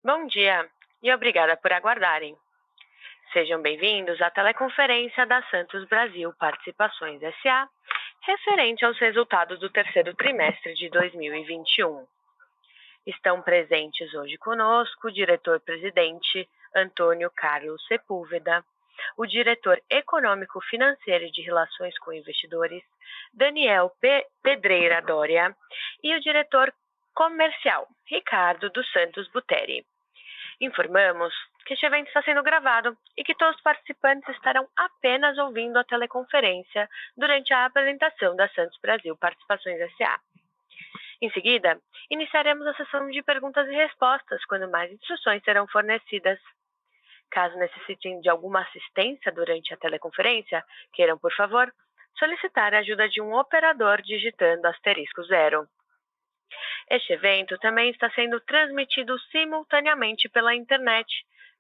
Bom dia e obrigada por aguardarem. Sejam bem-vindos à teleconferência da Santos Brasil Participações S.A., referente aos resultados do terceiro trimestre de 2021. Estão presentes hoje conosco o diretor-presidente Antônio Carlos Sepúlveda, o diretor econômico-financeiro e de relações com investidores, Daniel Pedreira Doria, e o diretor comercial, Ricardo dos Santos Buteri. Informamos que este evento está sendo gravado e que todos os participantes estarão apenas ouvindo a teleconferência durante a apresentação da Santos Brasil Participações S.A. Em seguida, iniciaremos a sessão de perguntas e respostas, quando mais instruções serão fornecidas. Caso necessitem de alguma assistência durante a teleconferência, queiram, por favor, solicitar a ajuda de um operador digitando *0. Este evento também está sendo transmitido simultaneamente pela internet,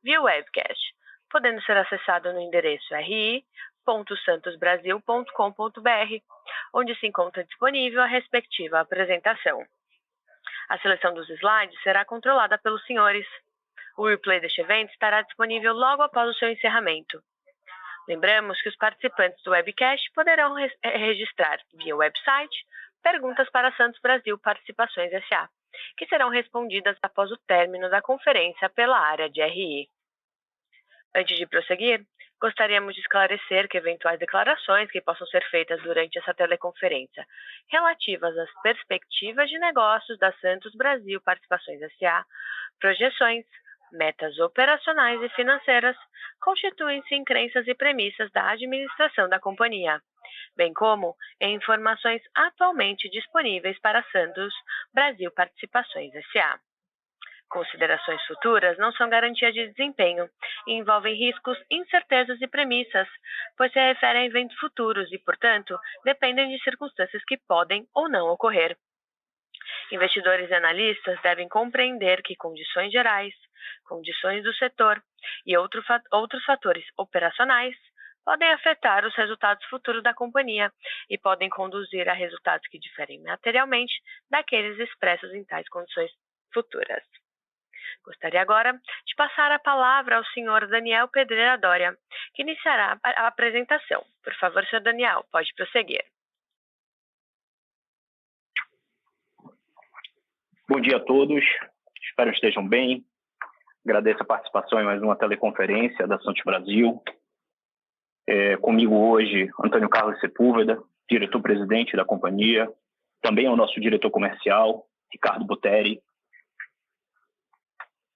via webcast, podendo ser acessado no endereço ri.santosbrasil.com.br, onde se encontra disponível a respectiva apresentação. A seleção dos slides será controlada pelos senhores. O replay deste evento estará disponível logo após o seu encerramento. Lembramos que os participantes do webcast poderão registrar via website perguntas para Santos Brasil Participações S.A., que serão respondidas após o término da conferência pela área de RI. Antes de prosseguir, gostaríamos de esclarecer que eventuais declarações que possam ser feitas durante essa teleconferência relativas às perspectivas de negócios da Santos Brasil Participações S.A., projeções, metas operacionais e financeiras, constituem-se em crenças e premissas da administração da companhia, bem como em informações atualmente disponíveis para Santos Brasil Participações S.A. Considerações futuras não são garantia de desempenho e envolvem riscos, incertezas e premissas, pois se referem a eventos futuros e, portanto, dependem de circunstâncias que podem ou não ocorrer. Investidores e analistas devem compreender que condições gerais, condições do setor e outros fatores operacionais podem afetar os resultados futuros da companhia e podem conduzir a resultados que diferem materialmente daqueles expressos em tais condições futuras. Gostaria agora de passar a palavra ao senhor Daniel Pedreira Doria, que iniciará a apresentação. Por favor, senhor Daniel, pode prosseguir. Bom dia a todos, espero que estejam bem. Agradeço a participação em mais uma teleconferência da Santos Brasil. Comigo hoje, Antônio Carlos Sepúlveda, diretor-presidente da companhia, também é o nosso diretor comercial, Ricardo Buteri.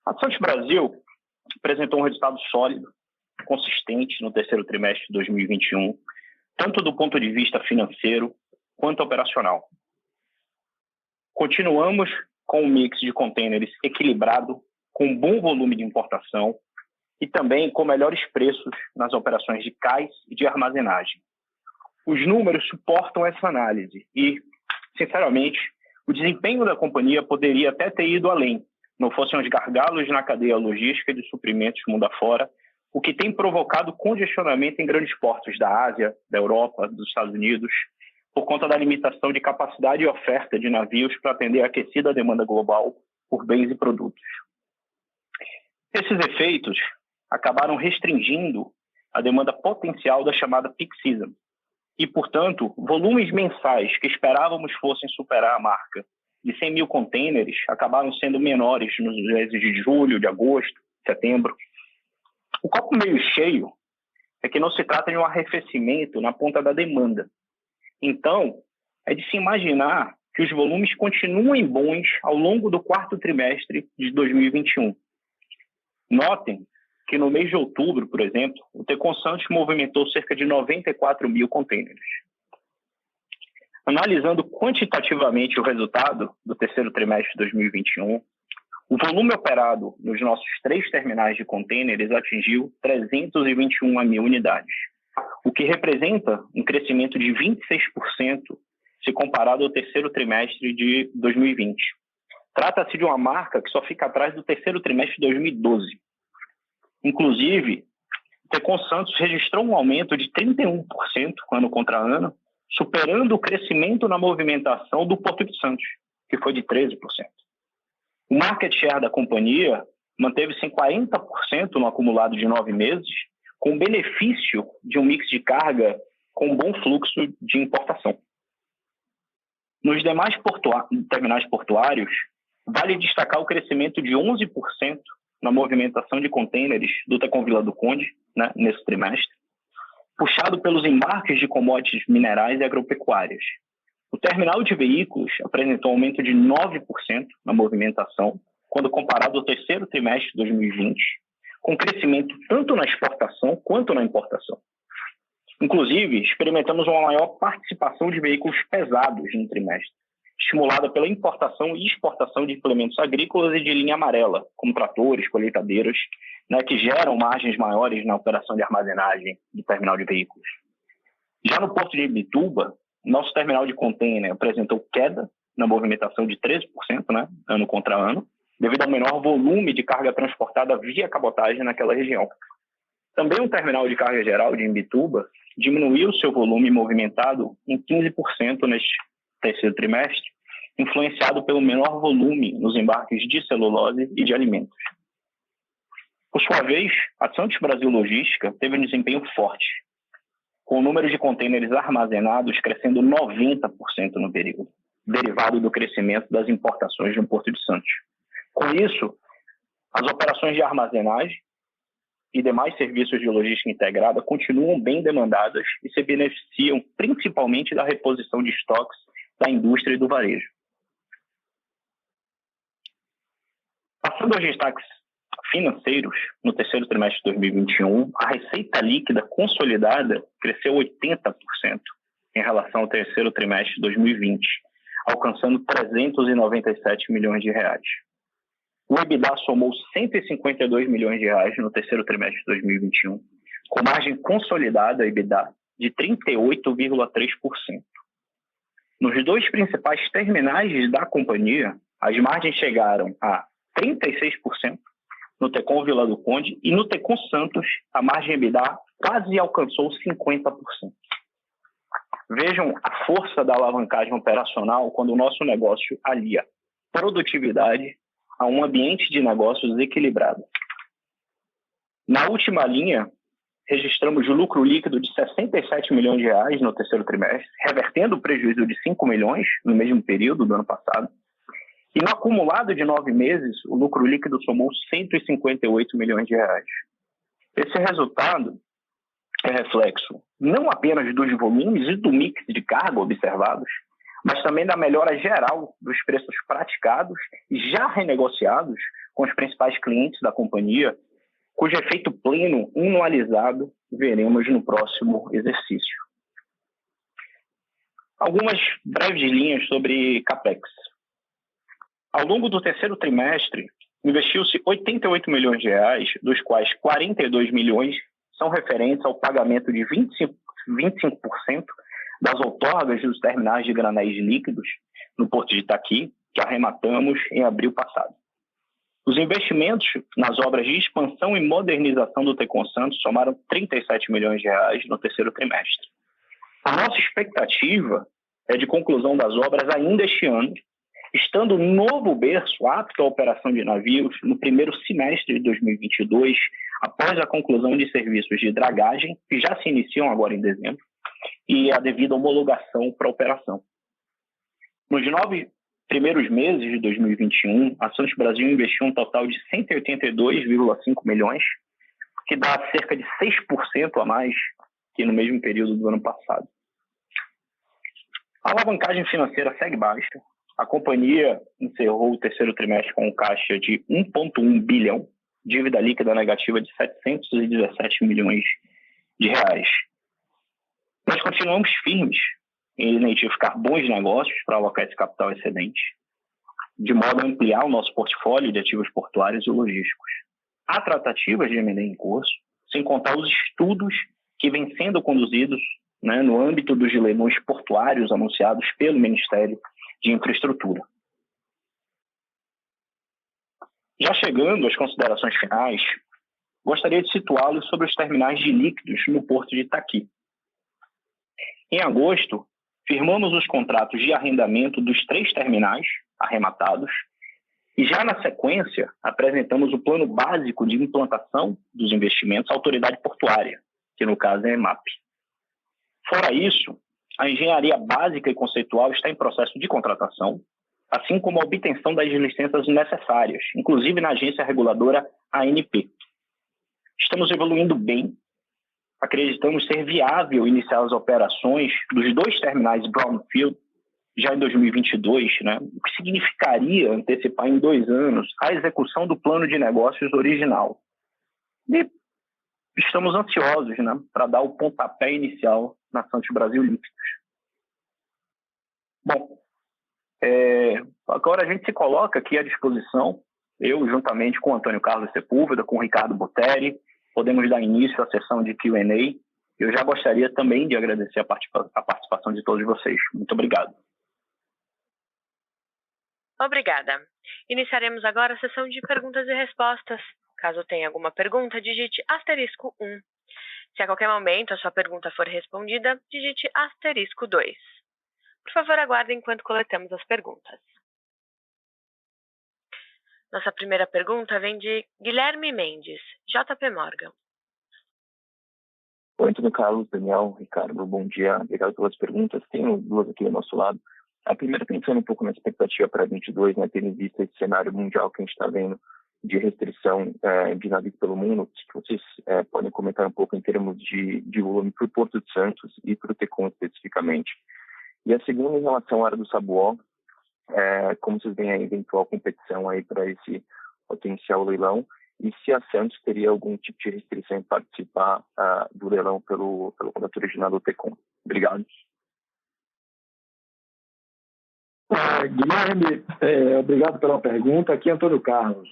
A Santos Brasil apresentou um resultado sólido, consistente no terceiro trimestre de 2021, tanto do ponto de vista financeiro quanto operacional. Continuamos com um mix de contêineres equilibrado, com bom volume de importação e também com melhores preços nas operações de cais e de armazenagem. Os números suportam essa análise e, sinceramente, o desempenho da companhia poderia até ter ido além, não fossem os gargalos na cadeia logística de suprimentos mundo afora, o que tem provocado congestionamento em grandes portos da Ásia, da Europa, dos Estados Unidos, por conta da limitação de capacidade e oferta de navios para atender a aquecida demanda global por bens e produtos. Esses efeitos acabaram restringindo a demanda potencial da chamada peak season e, portanto, volumes mensais que esperávamos fossem superar a marca de 100 mil contêineres acabaram sendo menores nos meses de julho, de agosto, setembro. O copo meio cheio é que não se trata de um arrefecimento na ponta da demanda. Então, é de se imaginar que os volumes continuem bons ao longo do quarto trimestre de 2021. Notem que no mês de outubro, por exemplo, o Tecon Santos movimentou cerca de 94 mil contêineres. Analisando quantitativamente o resultado do terceiro trimestre de 2021, o volume operado nos nossos 3 terminais de contêineres atingiu 321 mil unidades, o que representa um crescimento de 26% se comparado ao terceiro trimestre de 2020. Trata-se de uma marca que só fica atrás do terceiro trimestre de 2012. Inclusive, o Tecon Santos registrou um aumento de 31% ano contra ano, superando o crescimento na movimentação do Porto de Santos, que foi de 13%. O market share da companhia manteve-se em 40% no acumulado de 9 meses, com benefício de um mix de carga com bom fluxo de importação. Nos demais terminais portuários, vale destacar o crescimento de 11% na movimentação de contêineres do Tecon Vila do Conde, né, nesse trimestre, puxado pelos embarques de commodities minerais e agropecuárias. O terminal de veículos apresentou um aumento de 9% na movimentação, quando comparado ao terceiro trimestre de 2020, com crescimento tanto na exportação quanto na importação. Inclusive, experimentamos uma maior participação de veículos pesados no trimestre, estimulada pela importação e exportação de implementos agrícolas e de linha amarela, como tratores, colheitadeiras, né, que geram margens maiores na operação de armazenagem do terminal de veículos. Já no Porto de Imbituba, nosso terminal de contêiner apresentou queda na movimentação de 13%, né, ano contra ano, devido ao menor volume de carga transportada via cabotagem naquela região. Também o terminal de carga geral de Imbituba diminuiu seu volume movimentado em 15% neste terceiro trimestre, influenciado pelo menor volume nos embarques de celulose e de alimentos. Por sua vez, a Santos Brasil Logística teve um desempenho forte, com o número de contêineres armazenados crescendo 90% no período, derivado do crescimento das importações no Porto de Santos. Com isso, as operações de armazenagem e demais serviços de logística integrada continuam bem demandadas e se beneficiam principalmente da reposição de estoques da indústria e do varejo. Passando aos destaques financeiros, no terceiro trimestre de 2021, a receita líquida consolidada cresceu 80% em relação ao terceiro trimestre de 2020, alcançando 397 milhões de reais. O EBITDA somou 152 milhões de reais no terceiro trimestre de 2021, com margem consolidada EBITDA de 38,3%. Nos dois principais terminais da companhia, as margens chegaram a 36% no Tecon Vila do Conde e no Tecon Santos, a margem EBITDA quase alcançou 50%. Vejam a força da alavancagem operacional quando o nosso negócio alia produtividade a um ambiente de negócios equilibrado. Na última linha, registramos o lucro líquido de 67 milhões de reais no terceiro trimestre, revertendo o prejuízo de 5 milhões no mesmo período do ano passado. E no acumulado de 9 meses, o lucro líquido somou 158 milhões de reais. Esse resultado é reflexo não apenas dos volumes e do mix de carga observados, mas também da melhora geral dos preços praticados e já renegociados com os principais clientes da companhia, cujo efeito pleno anualizado veremos no próximo exercício. Algumas breves linhas sobre CAPEX. Ao longo do terceiro trimestre, investiu-se 88 milhões de reais, dos quais 42 milhões são referentes ao pagamento de 25% das outorgas dos terminais de granéis líquidos no Porto de Itaqui, que arrematamos em abril passado. Os investimentos nas obras de expansão e modernização do Tecon Santos somaram 37 milhões de reais no terceiro trimestre. A nossa expectativa é de conclusão das obras ainda este ano, estando um novo berço apto à operação de navios no primeiro semestre de 2022, após a conclusão de serviços de dragagem, que já se iniciam agora em dezembro, e a devida homologação para a operação. Nos 9 primeiros meses de 2021, a Santos Brasil investiu um total de 182,5 milhões, que dá cerca de 6% a mais que no mesmo período do ano passado. A alavancagem financeira segue baixa. A companhia encerrou o terceiro trimestre com um caixa de 1,1 bilhão, dívida líquida negativa de 717 milhões de reais. Nós continuamos firmes em identificar bons negócios para alocar esse capital excedente, de modo a ampliar o nosso portfólio de ativos portuários e logísticos. Há tratativas de M&A em curso, sem contar os estudos que vêm sendo conduzidos, né, no âmbito dos leilões portuários anunciados pelo Ministério de Infraestrutura. Já chegando às considerações finais, gostaria de situá-los sobre os terminais de líquidos no Porto de Itaqui. Em agosto, firmamos os contratos de arrendamento dos 3 terminais arrematados E já na sequência, apresentamos o plano básico de implantação dos investimentos à autoridade portuária, que no caso é a EMAP. Fora isso, a engenharia básica e conceitual está em processo de contratação, assim como a obtenção das licenças necessárias, inclusive na agência reguladora ANP. Estamos evoluindo bem. Acreditamos ser viável iniciar as operações dos 2 terminais Brownfield já em 2022, né? O que significaria antecipar em 2 anos a execução do plano de negócios original. E estamos ansiosos, né, para dar o pontapé inicial na Santos Brasil Líquidos. Bom, agora a gente se coloca aqui à disposição, eu juntamente com o Antônio Carlos Sepúlveda, com o Ricardo Botteri, podemos dar início à sessão de Q&A. Eu já gostaria também de agradecer a participação de todos vocês. Muito obrigado. Obrigada. Iniciaremos agora a sessão de perguntas e respostas. Caso tenha alguma pergunta, digite *1. Se a qualquer momento a sua pergunta for respondida, digite *2. Por favor, aguarde enquanto coletamos as perguntas. Nossa primeira pergunta vem de Guilherme Mendes, JP Morgan. Oi, Antônio Carlos, Daniel, Ricardo, bom dia. Obrigado pelas perguntas. Tenho 2 aqui do nosso lado. A primeira, pensando um pouco na expectativa para 2022, né, tendo em vista esse cenário mundial que a gente está vendo de restrição de navios pelo mundo, o que vocês podem comentar um pouco em termos de volume para o Porto de Santos e para o Tecon especificamente. E a segunda, em relação à área do Sabuó, como vocês veem a eventual competição aí para esse potencial leilão, e se a Santos teria algum tipo de restrição em participar do leilão pelo contrato original do Tecon. Obrigado. Guilherme, obrigado pela pergunta. Aqui é Antônio Carlos.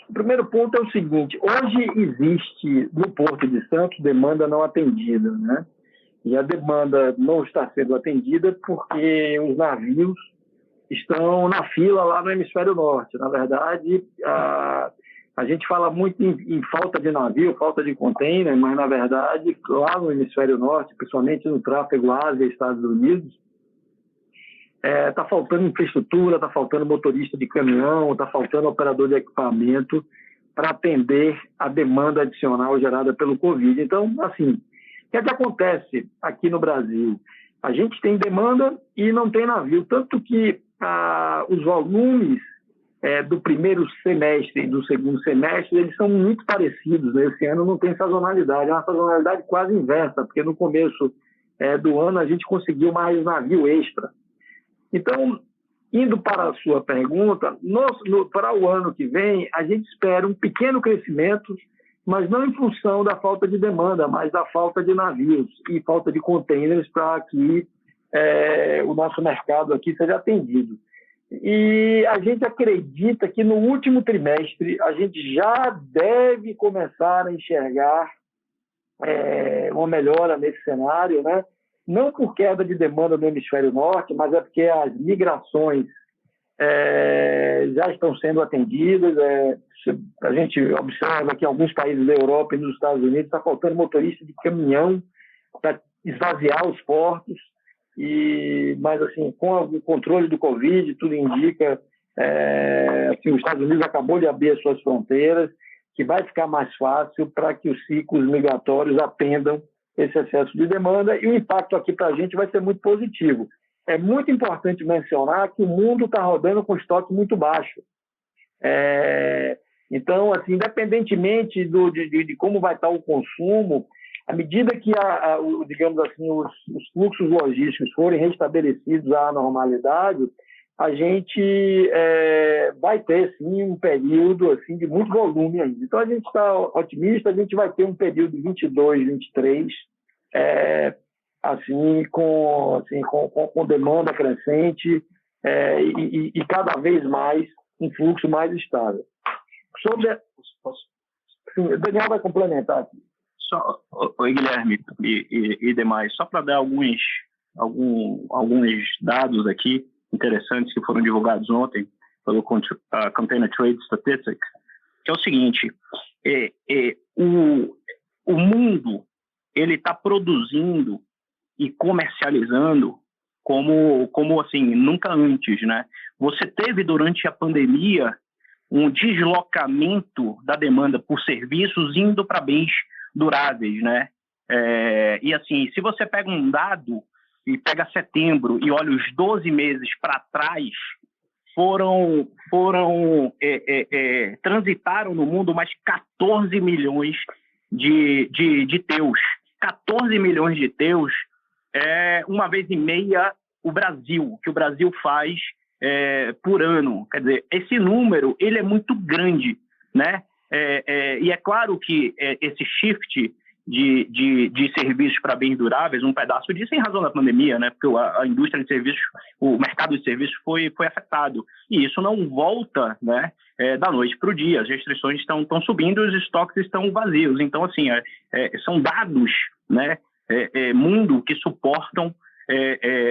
O primeiro ponto é o seguinte: hoje existe no Porto de Santos demanda não atendida, né? E a demanda não está sendo atendida porque os navios estão na fila lá no hemisfério norte. Na verdade, a gente fala muito em falta de navio, falta de container, mas na verdade lá no hemisfério norte, principalmente no tráfego Ásia-Estados Unidos, está faltando infraestrutura, está faltando motorista de caminhão, está faltando operador de equipamento para atender a demanda adicional gerada pelo Covid. Então, assim, o que é que acontece aqui no Brasil? A gente tem demanda e não tem navio, tanto que os volumes do primeiro semestre e do segundo semestre, eles são muito parecidos, né? Esse ano não tem sazonalidade, é uma sazonalidade quase inversa, porque no começo do ano a gente conseguiu mais navio extra. Então, indo para a sua pergunta, para o ano que vem, a gente espera um pequeno crescimento, mas não em função da falta de demanda, mas da falta de navios e falta de containers para que o nosso mercado aqui seja atendido. E a gente acredita que no último trimestre a gente já deve começar a enxergar uma melhora nesse cenário, né? Não por queda de demanda no hemisfério norte, mas é porque as migrações já estão sendo atendidas. A gente observa que em alguns países da Europa e nos Estados Unidos está faltando motorista de caminhão para esvaziar os portos. Mas, assim, com o controle do Covid, tudo indica que os Estados Unidos acabou de abrir as suas fronteiras, que vai ficar mais fácil para que os ciclos migratórios atendam esse excesso de demanda, e o impacto aqui para a gente vai ser muito positivo. É muito importante mencionar que o mundo está rodando com estoque muito baixo. Então, assim, independentemente de como vai estar o consumo, à medida que, digamos assim, os fluxos logísticos forem restabelecidos à normalidade, a gente vai ter, sim, um período assim, de muito volume ainda. Então, a gente está otimista, a gente vai ter um período de 22, 23, com demanda crescente e cada vez mais um fluxo mais estável. O Daniel vai complementar aqui. Oi, Guilherme e demais, só para dar alguns dados aqui interessantes que foram divulgados ontem pelo Container Trade Statistics, que é o seguinte: o mundo ele está produzindo e comercializando como assim, nunca antes, né? Você teve durante a pandemia um deslocamento da demanda por serviços indo para bens duráveis, né? E assim, se você pega um dado e pega setembro e olha os 12 meses para trás, transitaram no mundo mais 14 milhões de teus. 14 milhões de teus é uma vez e meia o Brasil, que o Brasil faz por ano. Quer dizer, esse número ele é muito grande, né? E é claro que esse shift de serviços para bens duráveis, um pedaço disso em razão da pandemia, né? Porque a indústria de serviços, o mercado de serviços foi afetado. E isso não volta, né, da noite para o dia. As restrições estão subindo e os estoques estão vazios. Então, assim, são dados, né, mundo que suportam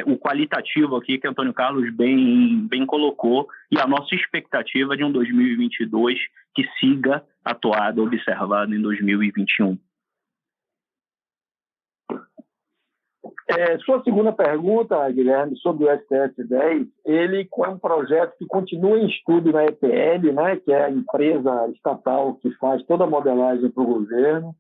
o qualitativo aqui que Antônio Carlos bem colocou, e a nossa expectativa de um 2022 que siga atuado, observado em 2021. Sua segunda pergunta, Guilherme, sobre o STS-10, ele é um projeto que continua em estudo na EPL, né, que é a empresa estatal que faz toda a modelagem para o governo.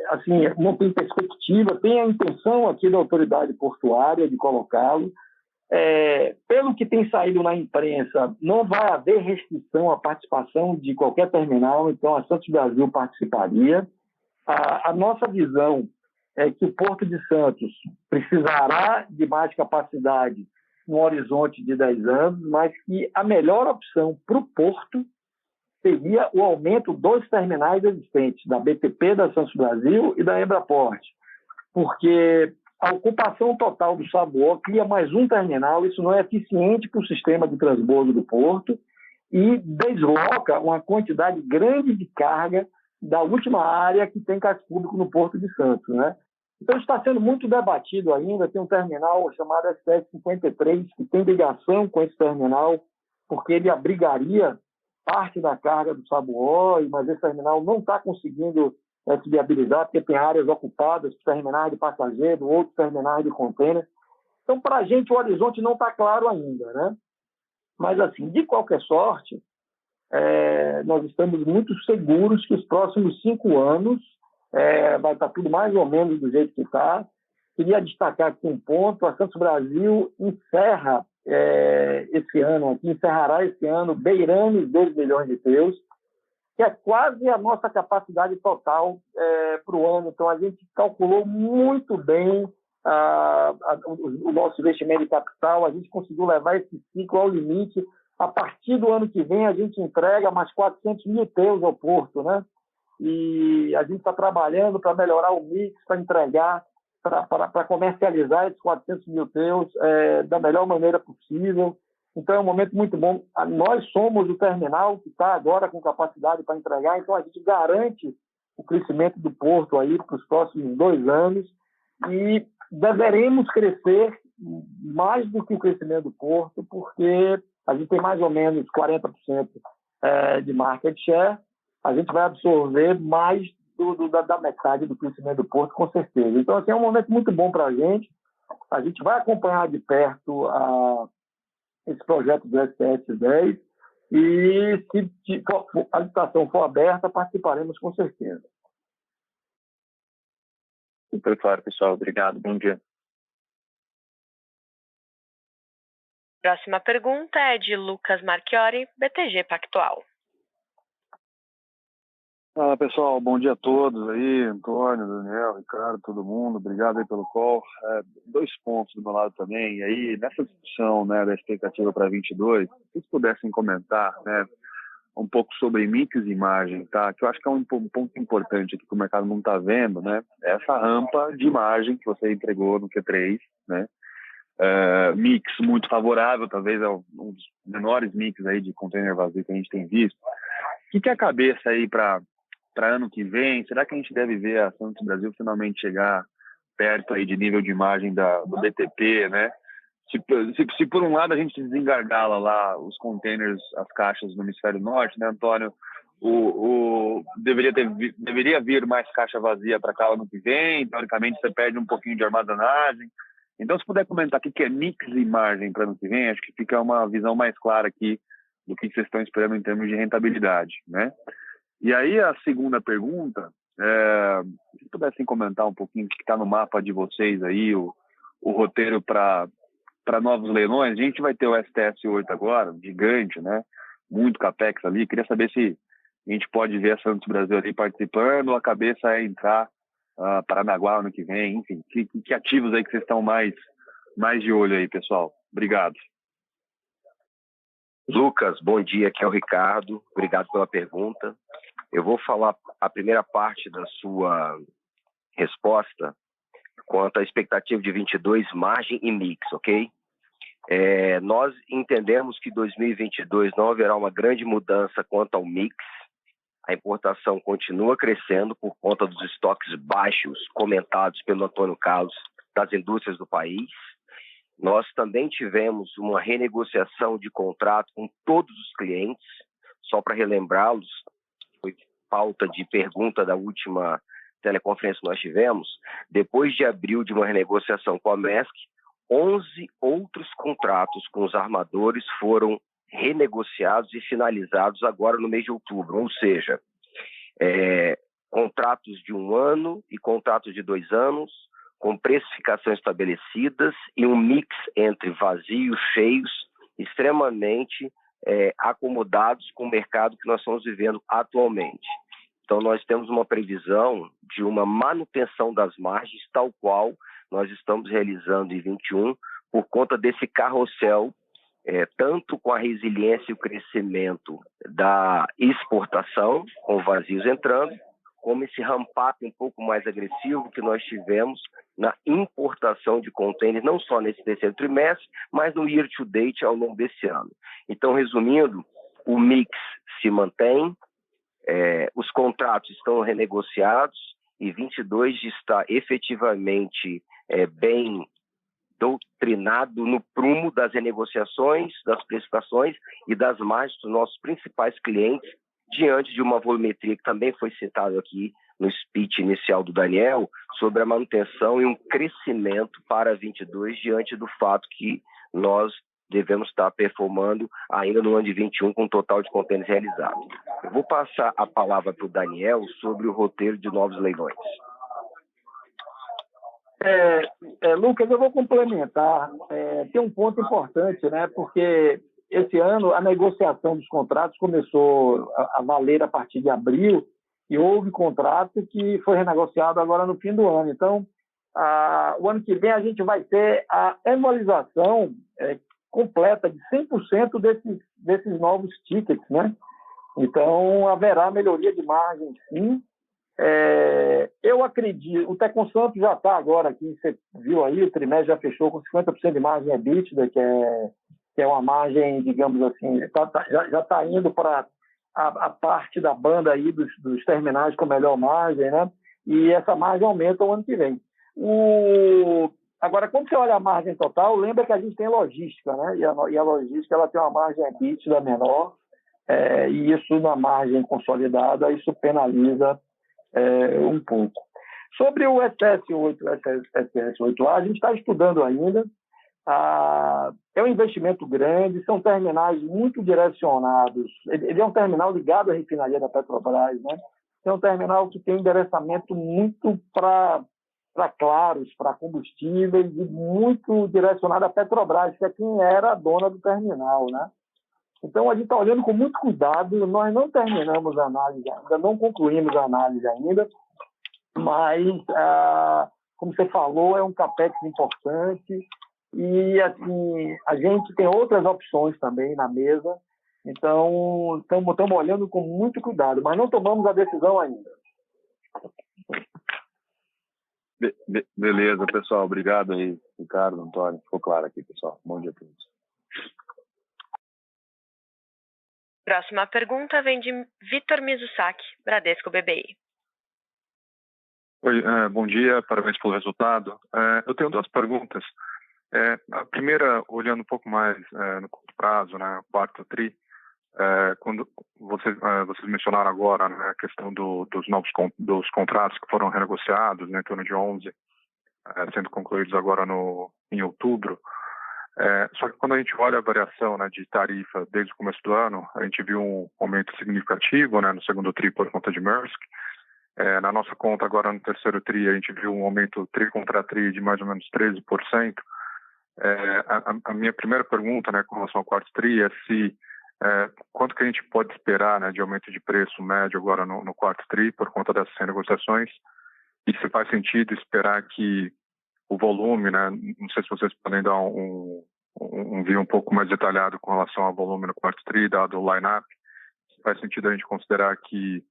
Assim, não tem perspectiva, tem a intenção aqui da autoridade portuária de colocá-lo. Pelo que tem saído na imprensa, não vai haver restrição à participação de qualquer terminal, então a Santos Brasil participaria. A nossa visão é que o Porto de Santos precisará de mais capacidade no horizonte de 10 anos, mas que a melhor opção para o Porto seria o aumento dos terminais existentes, da BTP, da Santos Brasil e da Embraport, porque a ocupação total do Saboó cria mais um terminal, isso não é eficiente para o sistema de transbordo do Porto e desloca uma quantidade grande de carga da última área que tem gás público no Porto de Santos, né? Então está sendo muito debatido ainda, tem um terminal chamado STS-53 que tem ligação com esse terminal, porque ele abrigaria parte da carga do Saboó, mas esse terminal não está conseguindo se viabilizar, porque tem áreas ocupadas, terminais de passageiro, outros terminais de contêiner. Então, para a gente, o horizonte não está claro ainda, né? Mas, assim, de qualquer sorte, nós estamos muito seguros que os próximos 5 anos vai estar tudo mais ou menos do jeito que está. Queria destacar aqui um ponto: a Santos Brasil encerrará esse ano beirando os 2 milhões de teus, que é quase a nossa capacidade total para o ano. Então, a gente calculou muito bem o nosso investimento de capital, a gente conseguiu levar esse ciclo ao limite. A partir do ano que vem, a gente entrega mais 400 mil teus ao Porto, né? E a gente está trabalhando para melhorar o mix, para entregar, para comercializar esses 400 mil teus da melhor maneira possível. Então, é um momento muito bom. Nós somos o terminal que está agora com capacidade para entregar, então a gente garante o crescimento do Porto aí para os próximos 2 anos e deveremos crescer mais do que o crescimento do Porto, porque a gente tem mais ou menos 40% de market share, a gente vai absorver mais da metade do crescimento do Porto, com certeza. Então, assim, é um momento muito bom para a gente vai acompanhar de perto esse projeto do STS-10 e, se a licitação for aberta, participaremos com certeza. Super claro, pessoal. Obrigado. Bom dia. Próxima pergunta é de Lucas Marchiori, BTG Pactual. Fala, pessoal, bom dia a todos aí, Antônio, Daniel, Ricardo, todo mundo, obrigado aí pelo call. 2 pontos do meu lado também, e aí nessa discussão, né, da expectativa para 22, se vocês pudessem comentar, né, um pouco sobre mix e imagem, tá? Que eu acho que é um ponto importante aqui que o mercado não está vendo, né, essa rampa de imagem que você entregou no Q3, né, mix muito favorável, talvez é um dos menores mix aí de container vazio que a gente tem visto. O que é a cabeça aí para ano que vem? Será que a gente deve ver a Santos Brasil finalmente chegar perto aí de nível de imagem do BTP, né? Se por um lado a gente desengargala lá os containers, as caixas no hemisfério norte, né, Antônio? Deveria vir mais caixa vazia para cá ano que vem, teoricamente você perde um pouquinho de armazenagem. Então, se puder comentar o que é mix e margem para ano que vem, acho que fica uma visão mais clara aqui do que vocês estão esperando em termos de rentabilidade, né? E aí, a segunda pergunta, se pudessem comentar um pouquinho o que está no mapa de vocês aí, o roteiro para novos leilões. A gente vai ter o STS 8 agora, gigante, né? Muito capex ali. Queria saber se a gente pode ver a Santos Brasil ali participando, ou a cabeça é entrar Paranaguá ano que vem, enfim. Que ativos aí que vocês estão mais de olho aí, pessoal? Obrigado. Lucas, bom dia, aqui é o Ricardo. Obrigado pela pergunta. Eu vou falar a primeira parte da sua resposta quanto à expectativa de 22, margem e mix, ok? Nós entendemos que 2022 não haverá uma grande mudança quanto ao mix. A importação continua crescendo por conta dos estoques baixos comentados pelo Antônio Carlos das indústrias do país. Nós também tivemos uma renegociação de contrato com todos os clientes, só para relembrá-los, foi pauta de pergunta da última teleconferência que nós tivemos. Depois de abril de uma renegociação com a Maersk, 11 outros contratos com os armadores foram renegociados e finalizados agora no mês de outubro, ou seja, contratos de 1 ano e contratos de 2 anos, com precificações estabelecidas e um mix entre vazios, cheios, extremamente acomodados com o mercado que nós estamos vivendo atualmente. Então, nós temos uma previsão de uma manutenção das margens, tal qual nós estamos realizando em 21, por conta desse carrossel, tanto com a resiliência e o crescimento da exportação, com vazios entrando, como esse ramp-up um pouco mais agressivo que nós tivemos na importação de contêineres, não só nesse terceiro trimestre, mas no year-to-date ao longo desse ano. Então, resumindo, o mix se mantém, os contratos estão renegociados e 22 está efetivamente bem doutrinado no prumo das renegociações, das prestações e das margens dos nossos principais clientes, diante de uma volumetria que também foi citado aqui no speech inicial do Daniel, sobre a manutenção e um crescimento para 22, diante do fato que nós devemos estar performando ainda no ano de 21 com um total de contêineres realizados. Eu vou passar a palavra para o Daniel sobre o roteiro de novos leilões. Lucas, eu vou complementar. Tem um ponto importante, né? Porque esse ano a negociação dos contratos começou a valer a partir de abril e houve contrato que foi renegociado agora no fim do ano. Então, o ano que vem a gente vai ter a anualização completa de 100% desses novos tickets, né? Então, haverá melhoria de margem, sim. Eu acredito, o Tecon Santos já está agora aqui, você viu aí, o trimestre já fechou com 50% de margem EBITDA, que é uma margem, digamos assim, já está indo para a parte da banda aí dos terminais com melhor margem, né? E essa margem aumenta o ano que vem. Agora, quando você olha a margem total, lembra que a gente tem logística, né? E a logística ela tem uma margem EBITDA menor, e isso na margem consolidada, isso penaliza um pouco. Sobre o SS8, SS8A, a gente está estudando ainda. É um investimento grande, são terminais muito direcionados. Ele é um terminal ligado à refinaria da Petrobras, né? É um terminal que tem endereçamento muito para claros, para combustíveis, e muito direcionado à Petrobras, que é quem era a dona do terminal, né? Então, a gente está olhando com muito cuidado. Nós não terminamos a análise ainda, não concluímos a análise ainda, mas, como você falou, é um capex importante e, assim, a gente tem outras opções também na mesa. Então, estamos olhando com muito cuidado, mas não tomamos a decisão ainda. Beleza, pessoal. Obrigado aí, Ricardo, Antônio. Ficou claro aqui, pessoal. Bom dia a todos. Próxima pergunta vem de Vitor Mizusaki, Bradesco BBI. Oi, bom dia, parabéns pelo resultado. Eu tenho 2 perguntas. A primeira, olhando um pouco mais no curto prazo, né, quarto tri, quando vocês mencionaram agora, né, a questão dos novos dos contratos que foram renegociados, né, em torno de 11, sendo concluídos agora em outubro. Só que quando a gente olha a variação, né, de tarifa desde o começo do ano, a gente viu um aumento significativo, né, no segundo TRI por conta de Maersk. Na nossa conta agora no terceiro TRI, a gente viu um aumento TRI contra TRI de mais ou menos 13%. A minha primeira pergunta, né, com relação ao quarto TRI é se quanto que a gente pode esperar, né, de aumento de preço médio agora no quarto TRI por conta dessas renegociações, e se faz sentido esperar que o volume, né, não sei se vocês podem dar um view um pouco mais detalhado com relação ao volume no quarto TRI, dado o line-up, se faz sentido a gente considerar que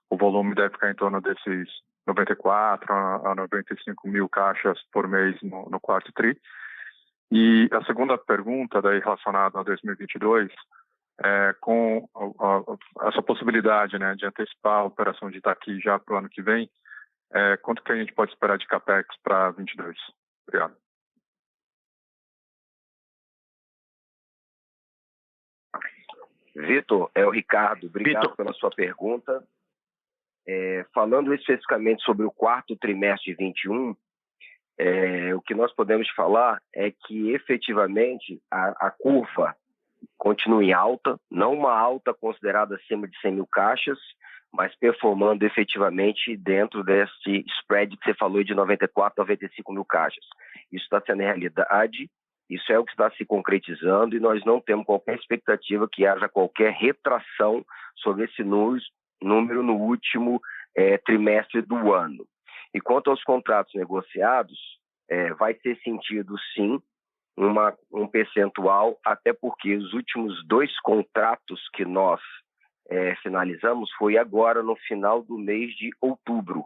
o volume deve ficar em torno desses 94 a 95 mil caixas por mês no quarto TRI. E a segunda pergunta, daí relacionada a 2022, com essa possibilidade, né, de antecipar a operação de Itaqui já para o ano que vem, quanto que a gente pode esperar de CAPEX para 22? Obrigado. Vitor, é o Ricardo. Obrigado pela sua pergunta. Falando especificamente sobre o quarto trimestre de 21, o que nós podemos falar é que efetivamente a curva continua em alta, não uma alta considerada acima de 100 mil caixas, mas performando efetivamente dentro desse spread que você falou de 94 a 95 mil caixas. Isso está sendo realidade, isso é o que está se concretizando e nós não temos qualquer expectativa que haja qualquer retração sobre esse número no último trimestre do ano. E quanto aos contratos negociados, vai ser sentido sim um percentual, até porque os últimos 2 contratos que nós finalizamos foi agora no final do mês de outubro.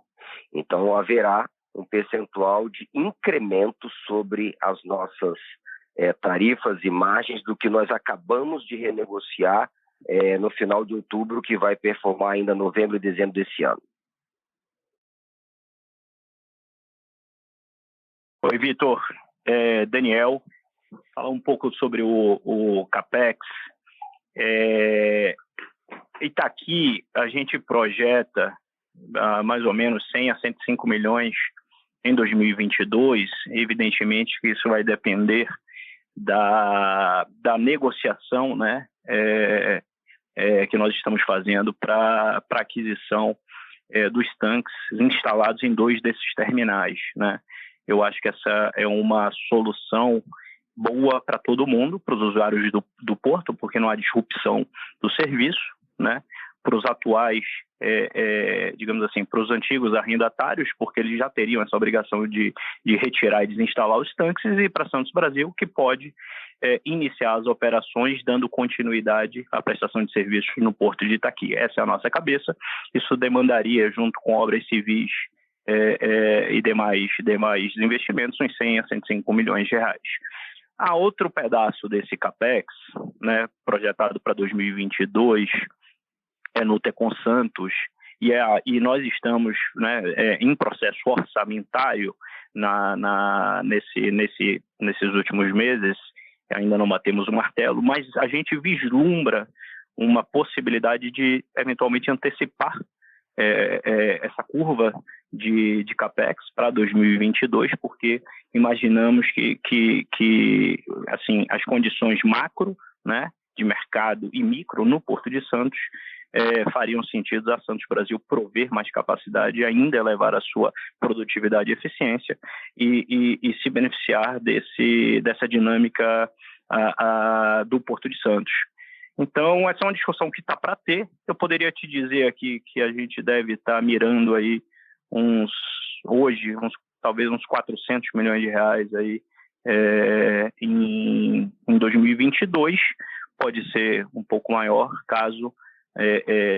Então haverá um percentual de incremento sobre as nossas tarifas e margens do que nós acabamos de renegociar no final de outubro, que vai performar ainda novembro e dezembro desse ano. Oi, Vitor. Daniel, falar um pouco sobre o CAPEX. Itaqui, a gente projeta mais ou menos 100 a 105 milhões em 2022. Evidentemente que isso vai depender da negociação, né, que nós estamos fazendo para aquisição dos tanques instalados em 2 desses terminais, né? Eu acho que essa é uma solução boa para todo mundo, para os usuários do porto, porque não há disrupção do serviço, né? Para os atuais, digamos assim, para os antigos arrendatários, porque eles já teriam essa obrigação de retirar e desinstalar os tanques, e para Santos Brasil, que pode iniciar as operações dando continuidade à prestação de serviços no porto de Itaqui. Essa é a nossa cabeça. Isso demandaria, junto com obras civis e demais investimentos, uns 100 a 105 milhões de reais. Há outro pedaço desse CAPEX, né, projetado para 2022, no Tecon Santos, e nós estamos, né, em processo orçamentário nesses últimos meses, ainda não batemos o martelo, mas a gente vislumbra uma possibilidade de eventualmente antecipar essa curva de CAPEX para 2022, porque imaginamos que assim, as condições macro, né, de mercado e micro no Porto de Santos fariam sentido a Santos Brasil prover mais capacidade e ainda elevar a sua produtividade e eficiência e se beneficiar dessa dinâmica do Porto de Santos. Então, essa é uma discussão que está para ter. Eu poderia te dizer aqui que a gente deve estar mirando aí talvez uns 400 milhões de reais aí, em 2022. Pode ser um pouco maior, caso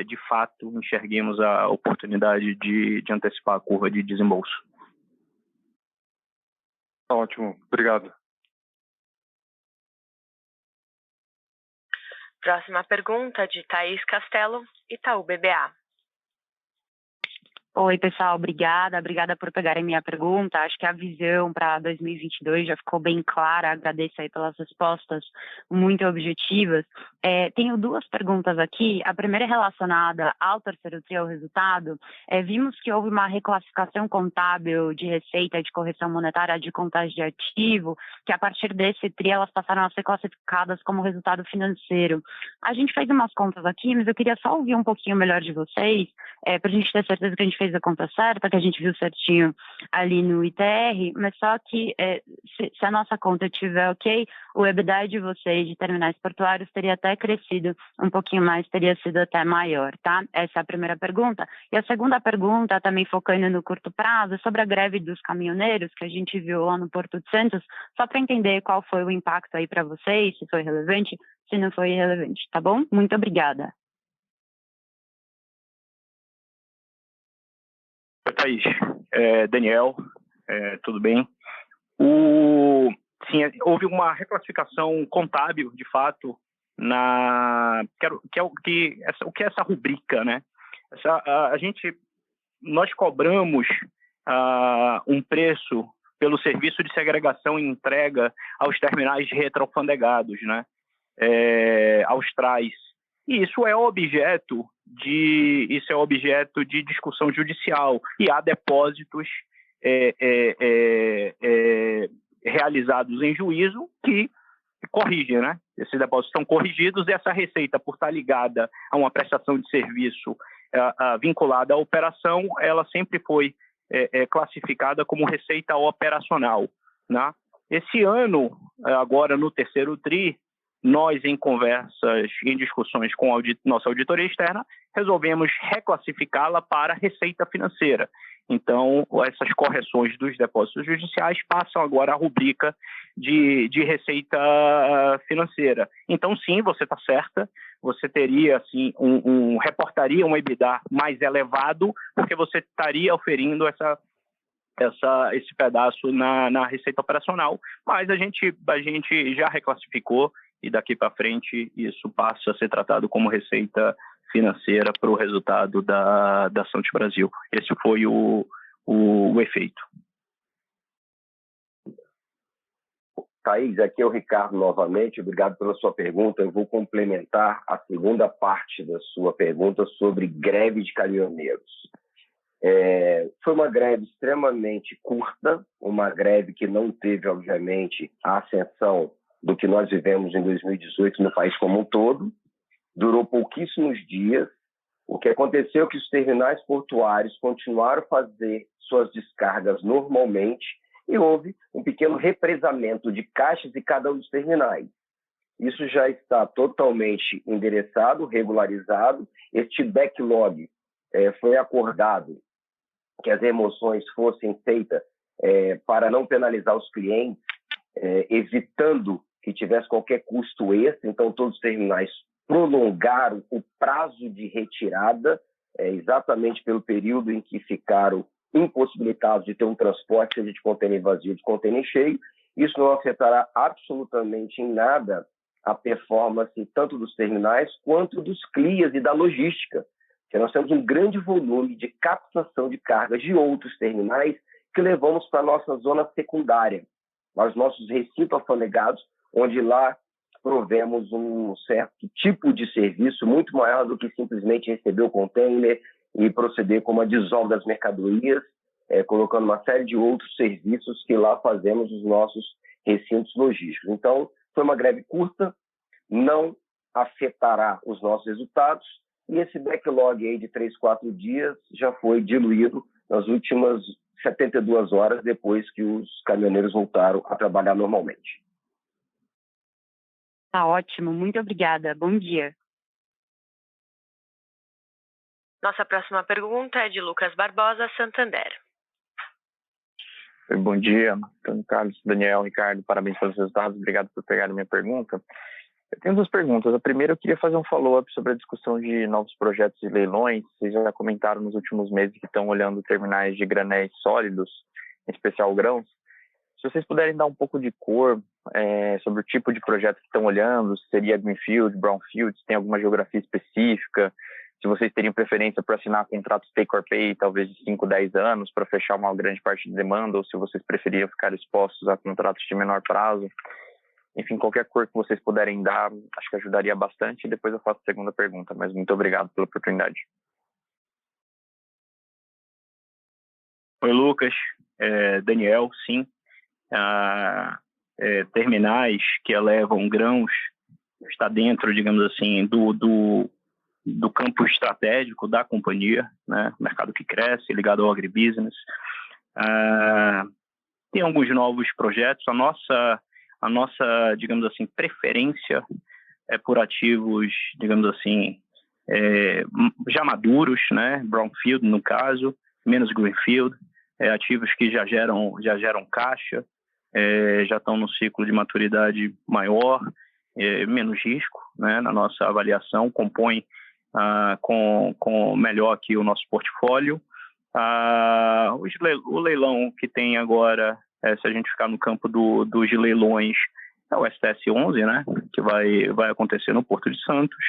de fato enxerguemos a oportunidade de antecipar a curva de desembolso. Ótimo, obrigado. Próxima pergunta de Thaís Castelo, Itaú BBA. Oi, pessoal, obrigada por pegarem minha pergunta. Acho que a visão para 2022 já ficou bem clara. Agradeço aí pelas respostas muito objetivas. Tenho duas perguntas aqui. A primeira é relacionada ao terceiro TRI, ao resultado. Vimos que houve uma reclassificação contábil de receita de correção monetária de contas de ativo, que a partir desse TRI elas passaram a ser classificadas como resultado financeiro. A gente fez umas contas aqui, mas eu queria só ouvir um pouquinho melhor de vocês, para a gente ter certeza que a gente fez a conta certa, que a gente viu certinho ali no ITR, mas só que se a nossa conta estiver ok, o EBITDA de vocês de terminais portuários teria até crescido um pouquinho mais, teria sido até maior, tá? Essa é a primeira pergunta. E a segunda pergunta, também focando no curto prazo, é sobre a greve dos caminhoneiros, que a gente viu lá no Porto de Santos, só para entender qual foi o impacto aí para vocês, se foi relevante, se não foi relevante, tá bom? Muito obrigada. Oi, Thaís. Daniel, tudo bem? Sim, houve uma reclassificação contábil, de fato, o que é essa rubrica, né? Nós cobramos um preço pelo serviço de segregação e entrega aos terminais retroalfandegados, né? Aos TRAs. E isso é objeto de discussão judicial, e há depósitos realizados em juízo que corrigem, né? Esses depósitos são corrigidos e essa receita, por estar ligada a uma prestação de serviço vinculada à operação, ela sempre foi classificada como receita operacional, né? Esse ano, agora no terceiro TRI, nós, em conversas, em discussões com nossa auditoria externa, resolvemos reclassificá-la para receita financeira. Então, essas correções dos depósitos judiciais passam agora à rubrica de receita financeira. Então, sim, você está certa, você teria, assim, reportaria um EBITDA mais elevado, porque você estaria oferindo esse pedaço na receita operacional, mas a gente já reclassificou e daqui para frente isso passa a ser tratado como receita financeira para o resultado da Santos Brasil. Esse foi o efeito. Thaís, aqui é o Ricardo novamente, obrigado pela sua pergunta. Eu vou complementar a segunda parte da sua pergunta sobre greve de caminhoneiros. Foi uma greve extremamente curta, uma greve que não teve, obviamente, a ascensão do que nós vivemos em 2018 no país como um todo, durou pouquíssimos dias. O que aconteceu é que os terminais portuários continuaram a fazer suas descargas normalmente e houve um pequeno represamento de caixas em cada um dos terminais. Isso já está totalmente endereçado, regularizado. Este backlog foi acordado que as remoções fossem feitas para não penalizar os clientes, evitando que tivesse qualquer custo extra. Então, todos os terminais prolongaram o prazo de retirada, exatamente pelo período em que ficaram impossibilitados de ter um transporte, seja de contêiner vazio ou de contêiner cheio. Isso não afetará absolutamente em nada a performance tanto dos terminais quanto dos CLIAs e da logística, porque nós temos um grande volume de captação de cargas de outros terminais que levamos para a nossa zona secundária, para os nossos recintos alfandegados, onde lá provemos um certo tipo de serviço muito maior do que simplesmente receber o container e proceder com uma desova das mercadorias, colocando uma série de outros serviços que lá fazemos nos nossos recintos logísticos. Então, foi uma greve curta, não afetará os nossos resultados, e esse backlog aí de 3, 4 dias já foi diluído nas últimas 72 horas depois que os caminhoneiros voltaram a trabalhar normalmente. Tá ótimo, muito obrigada. Bom dia. Nossa próxima pergunta é de Lucas Barbosa, Santander. Bom dia, Antônio Carlos, Daniel, Ricardo, parabéns pelos resultados, obrigado por pegar a minha pergunta. Eu tenho duas perguntas. A primeira, eu queria fazer um follow-up sobre a discussão de novos projetos de leilões. Vocês já comentaram nos últimos meses que estão olhando terminais de granéis sólidos, em especial grãos. Se vocês puderem dar um pouco de cor sobre o tipo de projeto que estão olhando, se seria Greenfield, Brownfield, se tem alguma geografia específica, se vocês teriam preferência por assinar contratos take or pay, talvez de 5, 10 anos, para fechar uma grande parte de demanda, ou se vocês preferiam ficar expostos a contratos de menor prazo. Enfim, qualquer cor que vocês puderem dar, acho que ajudaria bastante. E depois eu faço a segunda pergunta, mas muito obrigado pela oportunidade. Oi, Lucas. Daniel, sim. Terminais que elevam grãos está dentro, digamos assim, do campo estratégico da companhia, né? Mercado que cresce, ligado ao agribusiness. Tem alguns novos projetos. A nossa, digamos assim, preferência é por ativos, digamos assim, já maduros, né? Brownfield, no caso, menos greenfield, ativos que já geram caixa, já estão no ciclo de maturidade maior, menos risco, né? Na nossa avaliação, compõe com melhor aqui o nosso portfólio. O leilão que tem agora, se a gente ficar no campo dos leilões, é o STS-11, né, que vai acontecer no Porto de Santos.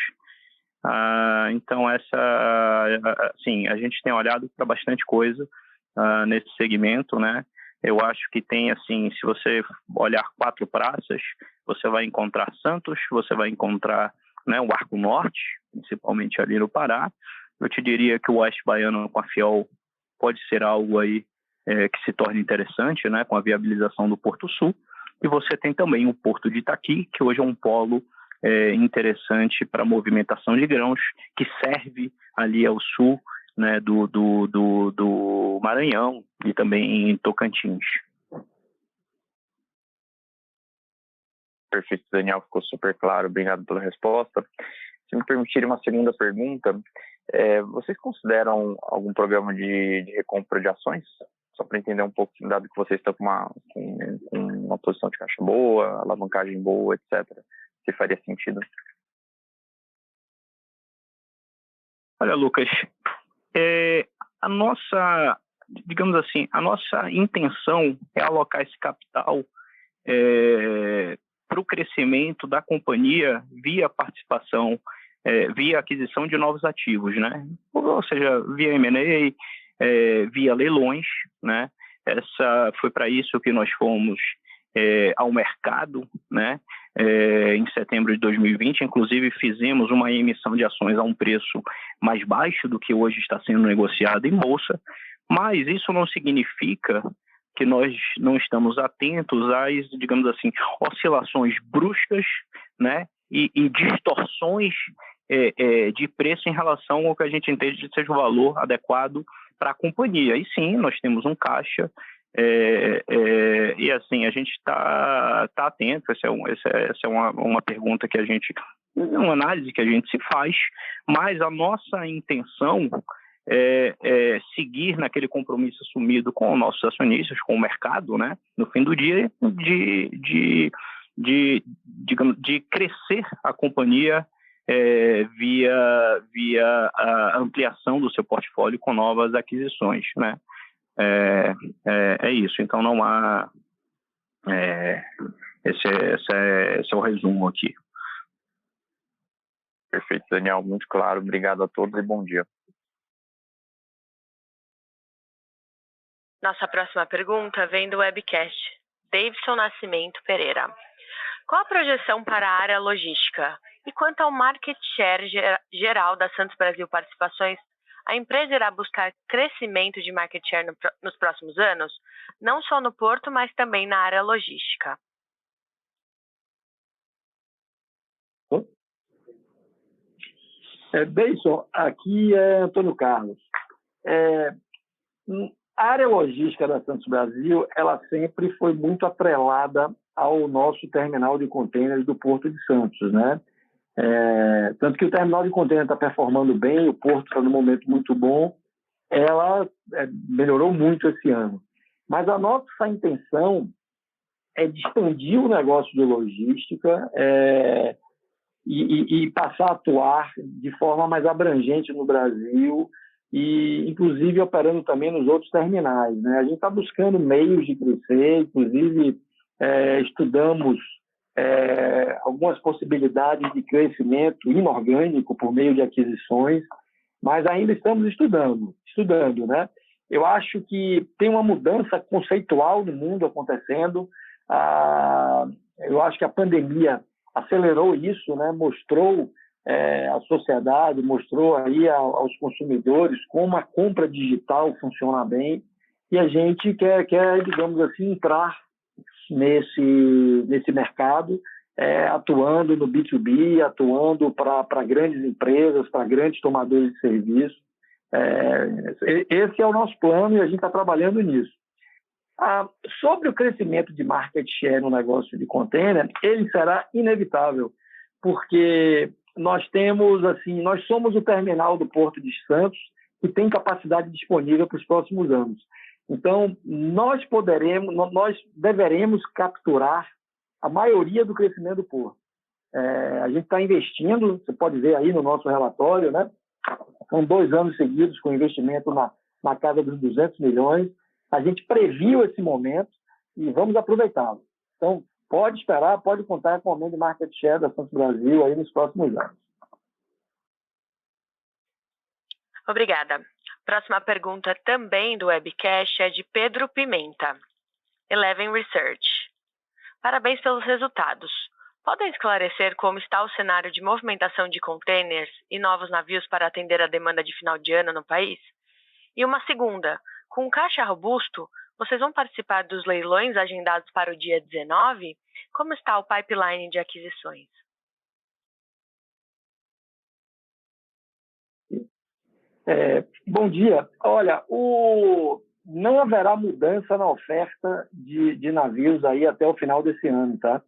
Então, sim, a gente tem olhado para bastante coisa nesse segmento, né. Eu acho que tem, assim, se você olhar 4 praças, você vai encontrar Santos, você vai encontrar, né, o Arco Norte, principalmente ali no Pará. Eu te diria que o Oeste Baiano com a Fiol pode ser algo aí que se torne interessante, né, com a viabilização do Porto Sul. E você tem também o Porto de Itaqui, que hoje é um polo interessante para movimentação de grãos, que serve ali ao sul, né, do Maranhão e também em Tocantins. Perfeito, Daniel, ficou super claro. Obrigado pela resposta. Se me permitirem uma segunda pergunta, vocês consideram algum programa de recompra de ações? Só para entender um pouco, dado que vocês estão com uma posição de caixa boa, alavancagem boa, etc. Se faria sentido? Olha, Lucas, digamos assim, a nossa intenção é alocar esse capital para o crescimento da companhia via participação, via aquisição de novos ativos, né? Ou seja, via M&A, via leilões, né? Foi para isso que nós fomos ao mercado, né? Em setembro de 2020, inclusive fizemos uma emissão de ações a um preço mais baixo do que hoje está sendo negociado em bolsa, mas isso não significa que nós não estamos atentos às, digamos assim, oscilações bruscas, né, e distorções de preço em relação ao que a gente entende de seja o valor adequado para a companhia. E sim, nós temos um caixa, e assim, a gente está atento. Essa é uma pergunta que uma análise que a gente se faz, mas a nossa intenção seguir naquele compromisso assumido com os nossos acionistas, com o mercado, né, no fim do dia, de crescer a companhia via a ampliação do seu portfólio com novas aquisições, né? É isso. Então não há esse é o resumo aqui. Perfeito, Daniel, muito claro. Obrigado a todos e bom dia. Nossa próxima pergunta vem do webcast Davidson Nascimento Pereira. Qual a projeção para a área logística? E quanto ao market share geral da Santos Brasil Participações, a empresa irá buscar crescimento de market share nos próximos anos, não só no porto, mas também na área logística? Deison, aqui é Antônio Carlos. A área logística da Santos Brasil, ela sempre foi muito atrelada ao nosso terminal de contêineres do Porto de Santos, né? Tanto que o terminal de contêineres está performando bem, o Porto está num momento muito bom, ela melhorou muito esse ano. Mas a nossa intenção é de expandir o negócio de logística e passar a atuar de forma mais abrangente no Brasil, e inclusive operando também nos outros terminais, né? A gente está buscando meios de crescer, inclusive estudamos algumas possibilidades de crescimento inorgânico por meio de aquisições. mas ainda estamos estudando, né? Eu acho que tem uma mudança conceitual no mundo acontecendo. Eu acho que a pandemia acelerou isso, né? Mostrou a sociedade, mostrou aí aos consumidores como a compra digital funciona bem, e a gente quer digamos assim, entrar nesse mercado, atuando no B2B, atuando para grandes empresas, para grandes tomadores de serviço. Esse é o nosso plano e a gente está trabalhando nisso. Sobre o crescimento de market share no negócio de container, ele será inevitável, porque nós somos o terminal do Porto de Santos que tem capacidade disponível para os próximos anos. Então, nós deveremos capturar a maioria do crescimento do porto. A gente está investindo, você pode ver aí no nosso relatório, né? São 2 anos seguidos com investimento na casa dos 200 milhões. A gente previu esse momento e vamos aproveitá-lo. Então, pode esperar, pode contar com o aumento de market share da Santos Brasil aí nos próximos anos. Obrigada. Próxima pergunta também do webcast é de Pedro Pimenta, Eleven Research. Parabéns pelos resultados. Podem esclarecer como está o cenário de movimentação de containers e novos navios para atender a demanda de final de ano no país? E uma segunda, com caixa robusto, vocês vão participar dos leilões agendados para o dia 19? Como está o pipeline de aquisições? Bom dia. Olha, não haverá mudança na oferta de navios aí até o final desse ano, tá?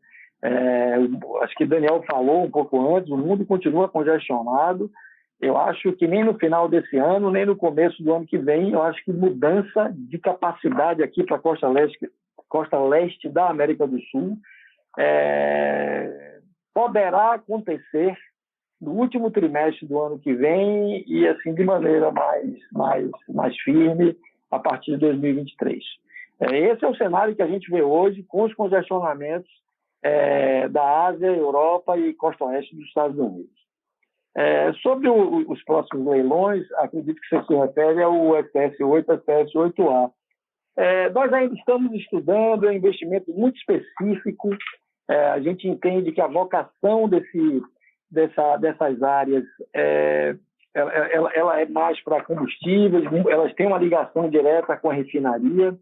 Acho que o Daniel falou um pouco antes, o mundo continua congestionado. Eu acho que nem no final desse ano, nem no começo do ano que vem, eu acho que mudança de capacidade aqui para a costa leste da América do Sul poderá acontecer no último trimestre do ano que vem e assim de maneira mais firme a partir de 2023. Esse é o cenário que a gente vê hoje com os congestionamentos da Ásia, Europa e costa oeste dos Estados Unidos. Sobre os próximos leilões, acredito que você se refere ao SPS-8 e SPS-8A. Nós ainda estamos estudando, é um investimento muito específico. A gente entende que a vocação dessas áreas ela é mais para combustíveis, elas têm uma ligação direta com a refinaria.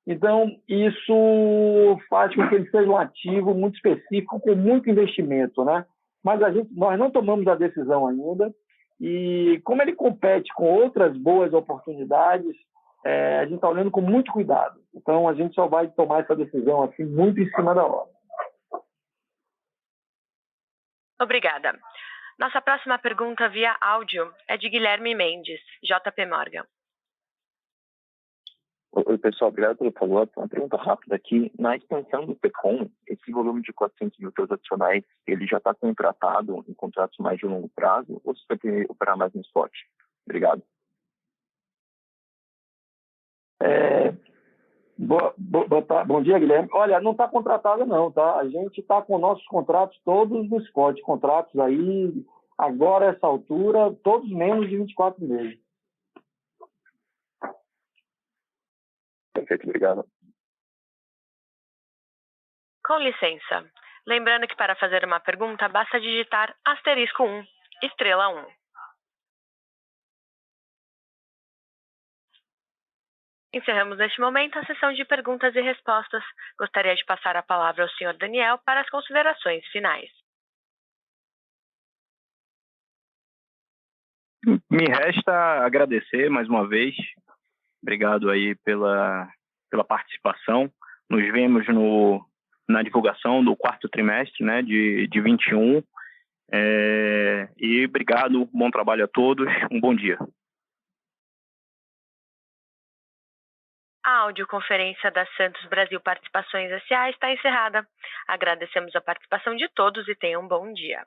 Então, isso faz com que ele seja um ativo muito específico, com muito investimento, né? Mas nós não tomamos a decisão ainda, e como ele compete com outras boas oportunidades, a gente está olhando com muito cuidado. Então, a gente só vai tomar essa decisão assim, muito em cima da hora. Obrigada. Nossa próxima pergunta via áudio é de Guilherme Mendes, JP Morgan. Oi, pessoal, obrigado pelo follow-up. Uma pergunta rápida aqui. Na expansão do PECOM, esse volume de 400 mil transacionais, ele já está contratado em contratos mais de longo prazo ou você vai ter que operar mais no spot? Obrigado. Bom dia, Guilherme. Olha, não está contratado não, tá? A gente está com nossos contratos todos no spot, contratos aí, agora, essa altura, todos menos de 24 meses. Perfeito, obrigado. Com licença. Lembrando que para fazer uma pergunta, basta digitar *1, estrela 1. Encerramos neste momento a sessão de perguntas e respostas. Gostaria de passar a palavra ao Sr. Daniel para as considerações finais. Me resta agradecer mais uma vez. Obrigado aí pela participação. Nos vemos na divulgação do 4º trimestre, né, de 21. E obrigado, bom trabalho a todos, um bom dia. A audioconferência da Santos Brasil Participações S.A. está encerrada. Agradecemos a participação de todos e tenham um bom dia.